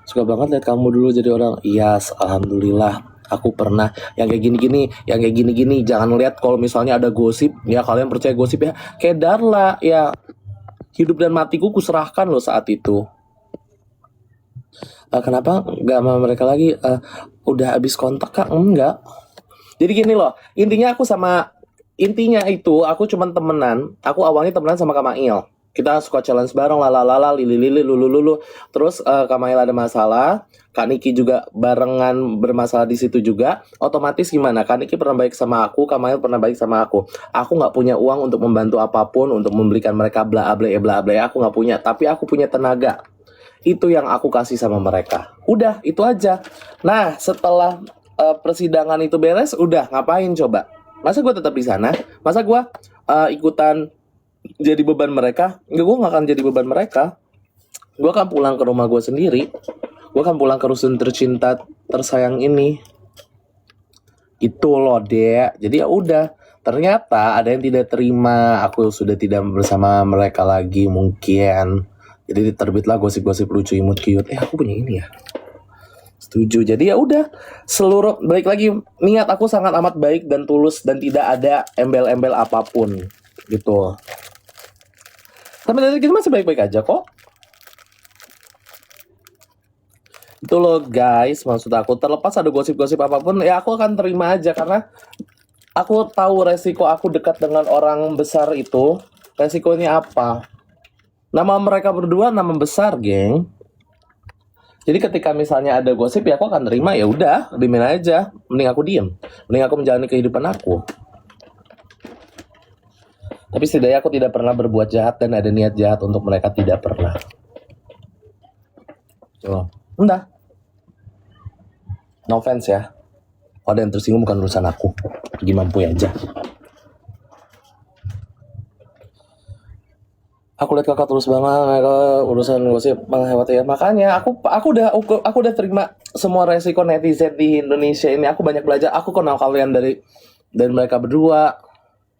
Suka banget lihat kamu dulu jadi orang. Iya, alhamdulillah. Aku pernah yang kayak gini-gini, yang kayak gini-gini. Jangan lihat kalau misalnya ada gosip, ya kalian percaya gosip ya. Kayak Darla, ya hidup dan matiku kuserahkan loh saat itu. Kenapa nggak sama mereka lagi? Udah habis kontak kak? Enggak. Jadi gini loh, intinya itu aku cuman temenan. Aku awalnya temenan sama Kamail. Kita suka challenge bareng, lalalala, lili-lili, lulu-lulu. Terus Kamail ada masalah, Kak Niki juga barengan bermasalah di situ juga. Otomatis gimana? Kak Niki pernah baik sama aku, Kamail pernah baik sama aku. Aku nggak punya uang untuk membantu apapun, untuk membelikan mereka bla bla bla. Aku nggak punya, tapi aku punya tenaga. Itu yang aku kasih sama mereka. Udah, itu aja. Nah, setelah persidangan itu beres, udah ngapain coba? Masa gue tetap di sana? Masa gue ikutan jadi beban mereka? Enggak, gue gak akan jadi beban mereka. Gue akan pulang ke rumah gue sendiri. Gue akan pulang ke rusun tercinta tersayang ini. Itu loh, Dek. Jadi ya udah. Ternyata ada yang tidak terima. Aku sudah tidak bersama mereka lagi mungkin. Jadi terbitlah gosip-gosip lucu imut cute. Aku punya ini ya. Setuju. Jadi ya udah, seluruh balik lagi niat aku sangat amat baik dan tulus dan tidak ada embel-embel apapun gitu. Tapi dari kita masih baik-baik aja kok. Itu loh guys, maksud aku terlepas ada gosip-gosip apapun ya aku akan terima aja karena aku tahu resiko aku dekat dengan orang besar itu resikonya apa. Nama mereka berdua nama besar, geng. Jadi ketika misalnya ada gosip ya aku akan terima, ya udah, diemin aja. Mending aku diem. Mending aku menjalani kehidupan aku. Tapi setidaknya aku tidak pernah berbuat jahat dan ada niat jahat untuk mereka, tidak pernah. So, udah. No offense ya. Kalau ada yang tersinggung bukan urusan aku. Pergi mampu aja. Aku lihat kakak terus banget urusan gosip menghewat ya. Makanya aku udah terima semua resiko netizen di Indonesia ini. Aku banyak belajar. Aku kenal kalian dari mereka berdua.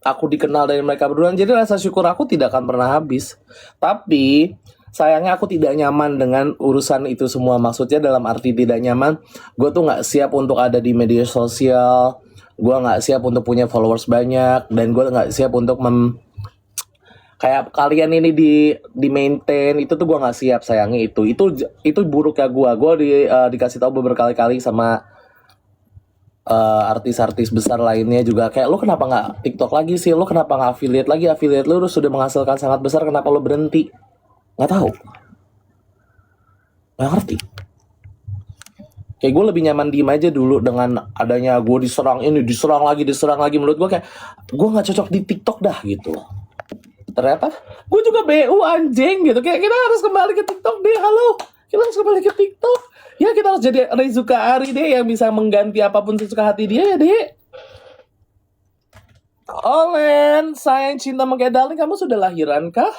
Aku dikenal dari mereka berdua. Jadi rasa syukur aku tidak akan pernah habis. Tapi sayangnya aku tidak nyaman dengan urusan itu semua. Maksudnya dalam arti tidak nyaman, gue tuh nggak siap untuk ada di media sosial. Gue nggak siap untuk punya followers banyak. Dan gue nggak siap untuk kayak kalian ini di maintain itu tuh gue nggak siap sayangnya. Itu buruknya gue dikasih tahu beberapa kali sama artis-artis besar lainnya juga kayak, lo kenapa nggak TikTok lagi sih, lo kenapa nggak affiliate lagi, affiliate lo sudah menghasilkan sangat besar, kenapa lo berhenti? Nggak tahu, nggak ngerti. Kayak gue lebih nyaman diem aja dulu dengan adanya gue diserang lagi. Menurut gue kayak gue nggak cocok di TikTok dah gitu. Ternyata gue juga BU anjing gitu. Kayak kita harus kembali ke TikTok deh. Halo, kita harus kembali ke TikTok. Ya kita harus jadi Rezuka Ari deh yang bisa mengganti apapun sesuka hati dia ya deh. Olen, sayang cinta mengkayak darling, kamu sudah lahiran kah?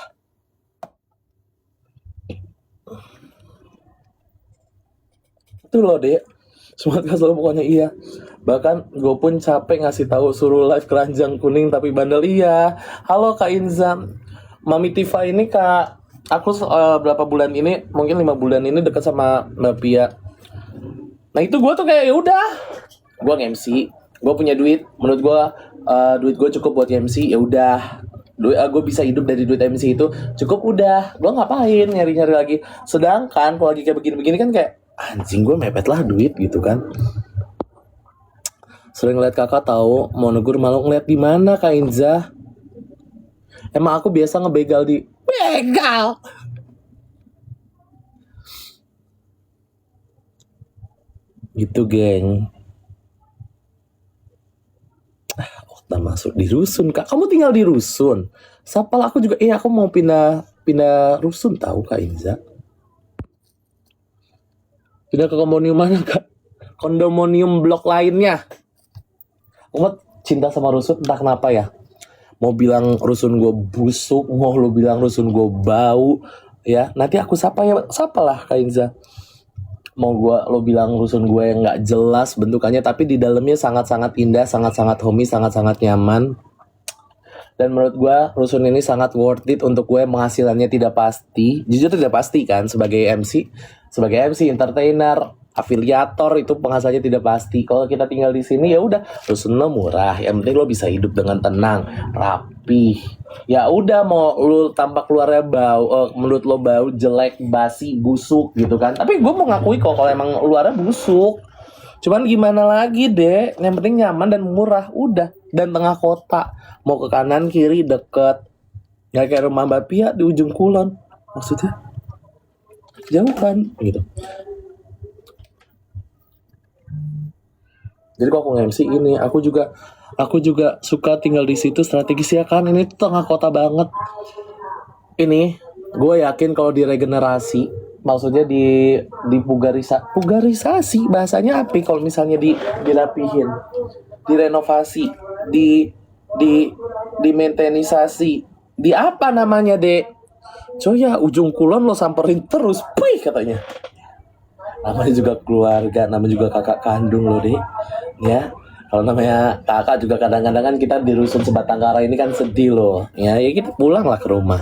Itu loh dek. Semangat selalu pokoknya iya. Bahkan gue pun capek ngasih tahu suruh live keranjang kuning tapi bandel iya. Halo Kak Inza, Mami Tifa ini Kak. Aku berapa bulan ini, mungkin 5 bulan ini dekat sama Mbak Pia. Nah itu gue tuh kayak ya udah, gue nge-MC, gue punya duit, menurut gue duit gue cukup buat MC, ya udah. Gue bisa hidup dari duit MC itu cukup udah. Gue ngapain nyari-nyari lagi. Sedangkan kalau lagi kayak begini-begini kan kayak anjing gue mepet lah duit gitu kan. Sering ngeliat kakak tahu mau negur malu ngeliat di mana Kak Inza. Emang aku biasa ngebegal di begal. Gitu geng. Okta masuk di rusun Kak. Kamu tinggal di rusun. Sapal aku juga. Aku mau pindah rusun tahu Kak Inza. Pindah ke kondominium mana Kak? Kondominium blok lainnya. Aku cinta sama rusun entah kenapa ya. Mau bilang rusun gue busuk, mau lo bilang rusun gue bau, ya nanti aku sapalah Kak Inza. Mau lo bilang rusun gue yang nggak jelas bentukannya, tapi di dalamnya sangat-sangat indah, sangat-sangat homey, sangat-sangat nyaman. Dan menurut gue rusun ini sangat worth it untuk gue, penghasilannya tidak pasti. Jujur tidak pasti kan sebagai MC. Sebagai MC, entertainer, afiliator itu penghasilannya tidak pasti. Kalau kita tinggal di sini ya udah, rusun lo murah. Yang penting lo bisa hidup dengan tenang, rapi. Ya udah, mau lu tampak keluarnya bau, menurut lo bau, jelek, basi, busuk gitu kan. Tapi gue mau ngakui kok kalau emang luarnya busuk. Cuman gimana lagi deh, yang penting nyaman dan murah, udah. Dan tengah kota, mau ke kanan kiri deket. Gak kayak rumah Mbak Pia di ujung kulon. Maksudnya jauh kan gitu. Jadi kalau aku nge-MC ini, aku juga suka tinggal di situ, strategis ya kan. Ini tuh tengah kota banget. Ini gue yakin kalau diregenerasi, maksudnya di pugarisasi bahasanya apa? Kalau misalnya dirapihin, direnovasi, di maintenisasi, di apa namanya dek? Coy ya, ujung kulon lo samperin terus, pih katanya. Namanya juga keluarga, namanya juga kakak kandung lo dek, ya. Kalau namanya kakak juga kadang-kadang kan kita di rusun Sebatang Kara ini kan sedih loh, ya kita pulang lah ke rumah.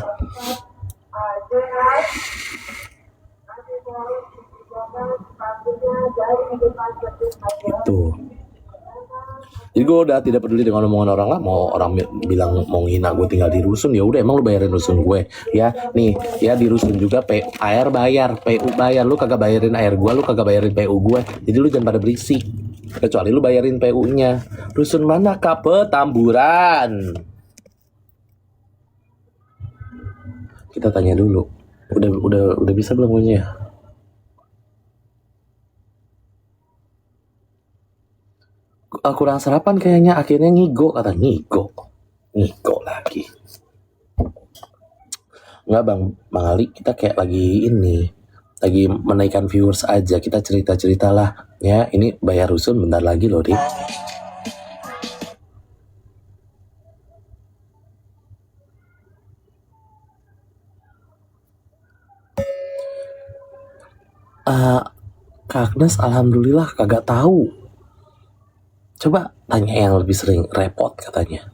Itu. Jadi gue udah tidak peduli dengan omongan orang lah. Mau orang bilang mau ngina gue tinggal di rusun, ya udah, emang lu bayarin rusun gue ya. Nih ya, di rusun juga air bayar, PU bayar. Lu kagak bayarin air gue, lu kagak bayarin PU gue. Jadi lu jangan pada berisik, kecuali lu bayarin PU-nya. Rusun mana kak? Petamburan. Kita tanya dulu. Udah bisa belum punya? Kurang sarapan kayaknya, akhirnya ngigo, kata ngigo lagi. Enggak bang Ali, kita kayak lagi menaikkan viewers aja, kita cerita lah ya. Ini bayar rusun bentar lagi loh dik. Kak Agnes alhamdulillah kagak tahu. Coba tanya yang lebih sering, repot katanya.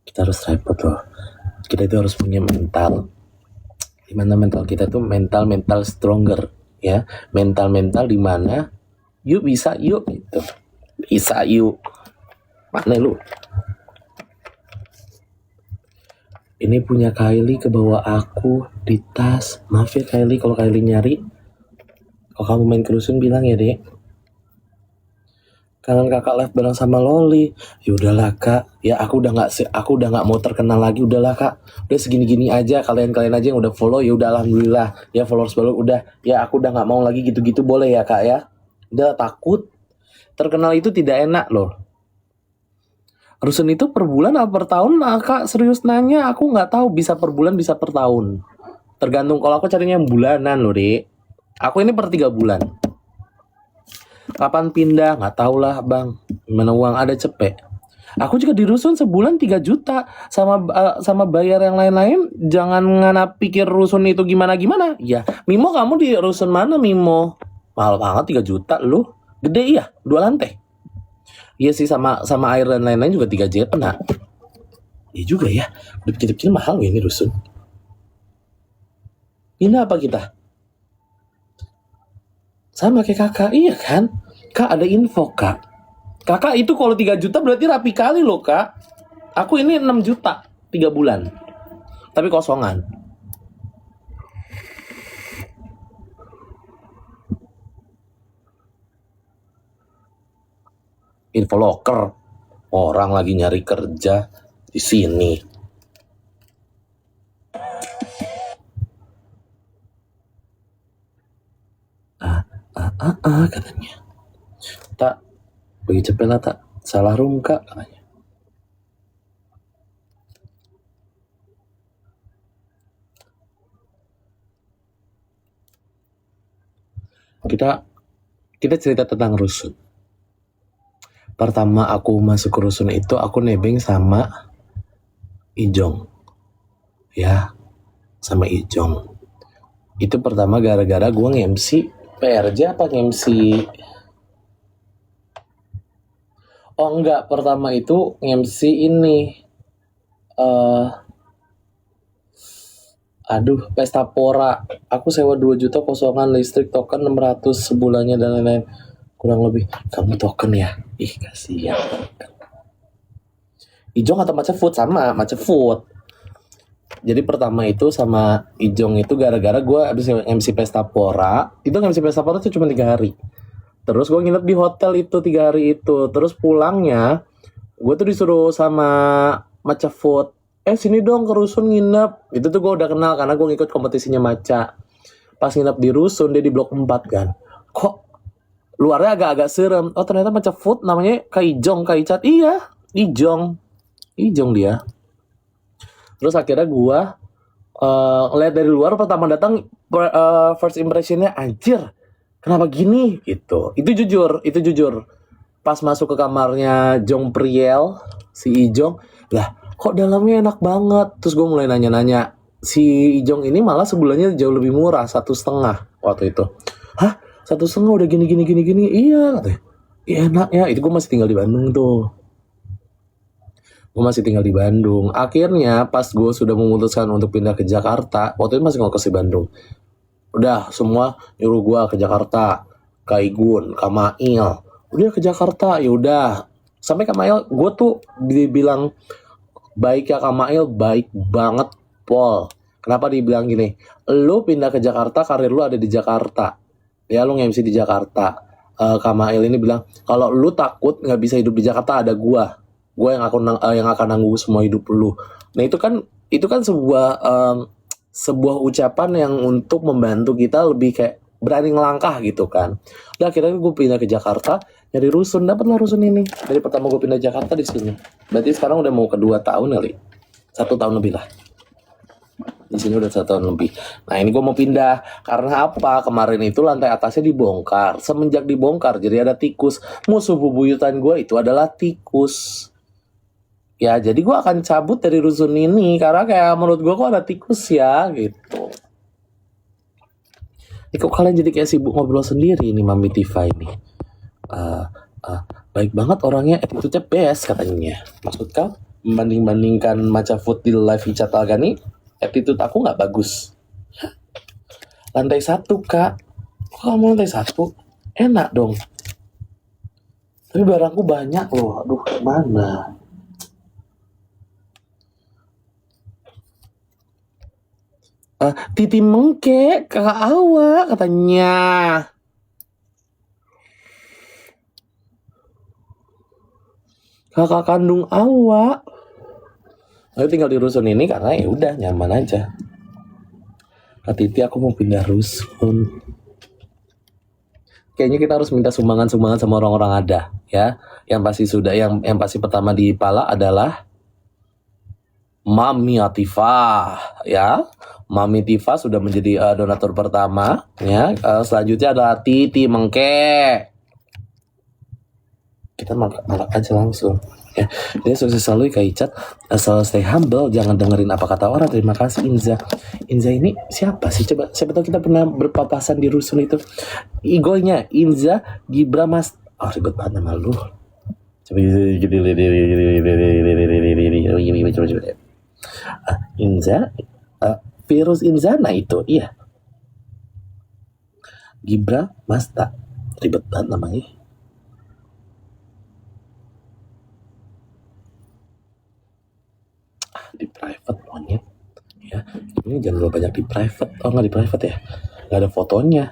Kita harus repot loh. Kita itu harus punya mental. Dimana mental kita tuh mental stronger ya. Mental dimana yuk bisa yuk gitu. Bisa yuk. Mana lu? Ini punya Kylie ke bawah aku di tas. Maaf ya Kylie kalau Kylie nyari. Kalau kamu main ke rusun bilang ya dek. Kangen kakak live bareng sama Loli. Ya udahlah kak, ya aku udah nggak mau terkenal lagi, udahlah kak. Udah segini-gini aja, kalian aja yang udah follow, ya udah alhamdulillah. Ya followers baru udah, ya aku udah nggak mau lagi gitu-gitu, boleh ya kak ya. Udah, takut terkenal itu tidak enak loh. Rusun itu per bulan atau per tahun? Nah, kak serius nanya, aku nggak tahu, bisa per bulan bisa per tahun. Tergantung, kalau aku carinya yang bulanan loh dek. Aku ini per 3 bulan. Kapan pindah? Nggak tahu lah bang. Mana uang ada cepet. Aku juga di rusun sebulan 3 juta. Sama bayar yang lain-lain. Jangan ngana pikir rusun itu gimana-gimana. Ya, Mimo kamu di rusun mana Mimo? Mahal banget 3 juta lu. Gede iya, 2 lantai. Iya sih, sama air dan lain-lain juga 3 juta nak. Iya juga ya. Udah kecil-kecil mahal ini rusun. Pindah apa kita? Sama kayak kakak, iya kan? Kak ada info kak. Kakak itu kalau 3 juta berarti rapi kali loh kak. Aku ini 6 juta 3 bulan. Tapi kosongan. Info locker. Orang lagi nyari kerja di sini. Katanya. Tak, bagi cepet lah tak. Salah room kak katanya. Kita cerita tentang rusun. Pertama aku masuk ke rusun itu aku nebeng sama Ijong. Ya, sama Ijong. Itu pertama gara-gara gue nge-MC PRJ apa nge-MC? Oh enggak, pertama itu nge-MC ini eh aduh, pesta pora. Aku sewa 2 juta kosongan, listrik, token 600 sebulannya dan lain-lain. Kurang lebih. Kamu token ya? Ih, kasihan. Ijong atau Maca Food sama, Maca Food. Jadi pertama itu sama Ijong itu gara-gara gue abis MC pesta pora. Itu MC pesta pora tuh cuma 3 hari. Terus gue nginep di hotel itu 3 hari itu. Terus pulangnya gue tuh disuruh sama Maca Food, sini dong ke Rusun nginep. Itu tuh gue udah kenal karena gue ngikut kompetisinya Maca. Pas nginep di Rusun, dia di blok 4 kan. Kok luarnya agak-agak serem. Oh ternyata Maca Food namanya Kak Ijong, Kak Icat. Iya, Ijong dia. Terus akhirnya gue lihat dari luar, pertama datang first impressionnya, anjir kenapa gini gitu. Itu jujur. Pas masuk ke kamarnya Jong Priel, si Ijong, lah kok dalamnya enak banget. Terus gue mulai nanya-nanya, si Ijong ini malah sebulannya jauh lebih murah, 1,5 waktu itu. Hah, 1,5 udah gini. Iya katanya. Iya enak ya. Itu gue masih tinggal di Bandung tuh. Akhirnya pas gue sudah memutuskan untuk pindah ke Jakarta, waktu itu masih ngekos di Bandung. Udah semua nyuruh gue ke Jakarta, Kak Igun, Kak Mail, udah ke Jakarta. Ya udah, sampai Kak Mail gue tuh dibilang baik ya. Kak Mail baik banget, Pol. Kenapa dibilang gini? Lu pindah ke Jakarta, karir lu ada di Jakarta. Ya lu nge-MC di Jakarta. Kak Mail ini bilang, kalau lu takut nggak bisa hidup di Jakarta, ada gue yang akan nanggung semua hidup lu. Nah itu kan sebuah ucapan yang untuk membantu kita lebih kayak berani ngelangkah gitu kan. Udah akhirnya gue pindah ke Jakarta, nyari rusun, dapatlah rusun ini. Dari pertama gue pindah Jakarta di sini. Berarti sekarang udah mau ke 2 tahun kali. 1 tahun lebih lah. Di sini udah 1 tahun lebih. Nah ini gue mau pindah karena apa? Kemarin itu lantai atasnya dibongkar. Semenjak dibongkar jadi ada tikus. Musuh bebuyutan gue itu adalah tikus. Ya jadi gue akan cabut dari rusun ini karena kayak menurut gue kok ada tikus ya gitu. Ini kok kalian jadi kayak sibuk ngobrol sendiri nih Mami Tifa ini. Baik banget orangnya, attitude-nya best katanya. Maksud kau membanding-bandingkan Maca Food di live Icat Algani, attitude aku nggak bagus. Lantai 1 kak. Kok kamu lantai 1? Enak dong. Tapi barangku banyak loh. Aduh gimana? Titi Mengke, kakak Awa katanya. Kakak kandung Awa. Aku tinggal di rusun ini karena ya udah nyaman aja. Kak Titi, aku mau pindah rusun. Kayaknya kita harus minta sumbangan sama orang-orang ada ya. Yang pasti pertama di pala adalah Mami Atifa ya. Mami Tifa sudah menjadi donatur pertama ya. Selanjutnya adalah Titi Mengke. Kita malak aja langsung ya. Jadi sukses selalu Kak Icat, selalu stay humble, jangan dengerin apa kata orang. Terima kasih Inza ini siapa sih? Coba siapa tahu kita pernah berpapasan di rusun itu. Igonya Inza Gibra Mas. Oh ribet banget nama lu. Coba Inza Virus Inzana itu, iya. Gibra Masta, ribet banget namanya. Di private monyet, ya. Ini jangan lupa banyak di private. Oh nggak di private ya? Nggak ada fotonya.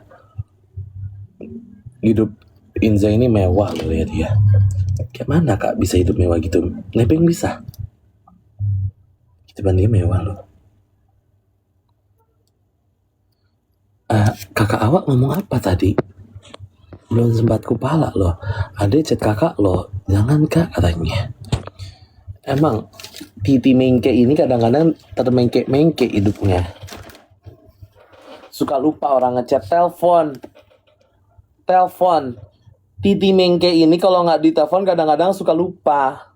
Hidup Inza ini mewah loh lihat ya. Kayak mana kak bisa hidup mewah gitu? Nebeng bisa. Kita bandingin mewah loh. Kakak Awak ngomong apa tadi? Belum sempat kupala loh. Ada chat kakak loh. Jangan kak katanya. Emang Titi Mengke ini kadang-kadang termengke-mengke hidupnya. Suka lupa orang ngechat, telepon. Titi Mengke ini kalau nggak ditelepon kadang-kadang suka lupa.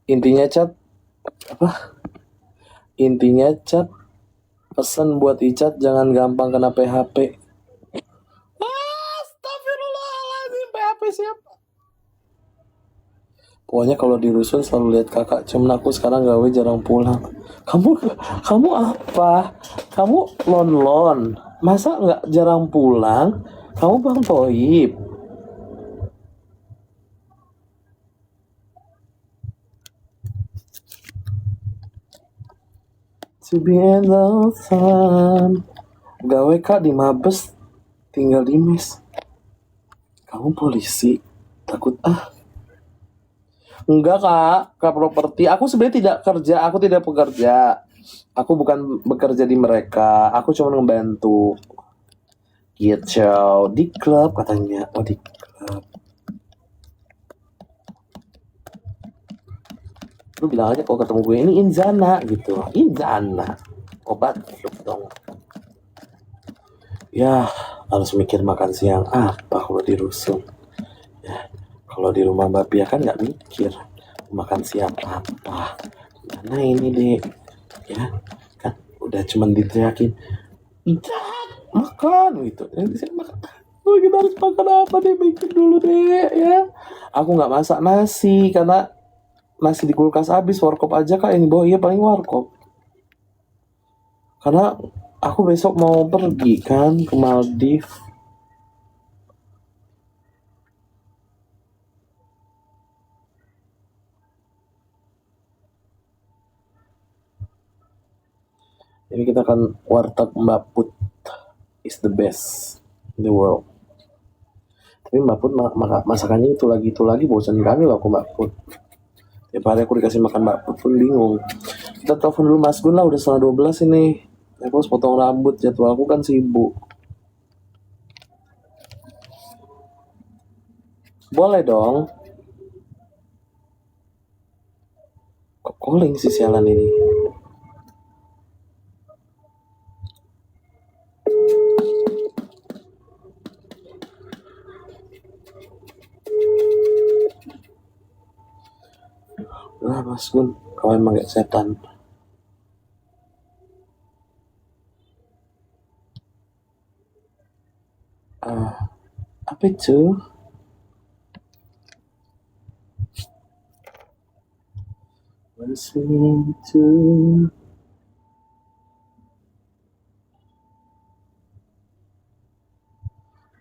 Intinya chat pesan buat Icat jangan gampang kena PHP. siapa. Pokoknya kalau di rusun selalu lihat kakak. Cuman aku sekarang gawe jarang pulang. Kamu apa? Kamu lon. Masa nggak jarang pulang? Kamu Bang Toib. To be in the sun. Gawe kak di Mabes, tinggal di mes. Kamu polisi? Takut Enggak kak properti. Aku sebenarnya tidak kerja, aku tidak pekerja. Aku bukan bekerja di mereka, aku cuma ngebantu. Gitu, di klub katanya. Oh di klub. Lu bilang aja kalau ketemu gue ini Inzana gitu. Inzana. Obat dong. Ya, harus mikir makan siang apa kalau di rusun. Ya, kalau di rumah Mbak Pia kan nggak mikir makan siang apa. Mana ini deh, ya kan udah cuman diteriakin, Ijat, makan gitu. Yang saya makan. Oh, kita harus makan apa deh, mikir dulu deh ya. Aku nggak masak nasi karena nasi di kulkas habis, warkop aja kak yang dibawa, iya paling warkop. Karena aku besok mau pergi kan ke Maldives. Jadi kita akan warteg Mbak Put is the best in the world. Tapi Mbak Put masakannya itu lagi bosan kali loh aku Mbak Put. Tiap hari aku dikasih makan Mbak Put pun bingung. Kita telepon dulu Mas Gun lah, udah setengah 12 ini. Aku harus potong rambut, jadwal aku kan sibuk. Boleh dong. Kok calling sih sialan ini? Lah Mas Gun, kau emang gak setan. Apa itu? Listening to.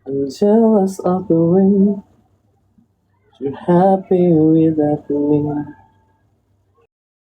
I'm jealous of the way you're happy without me.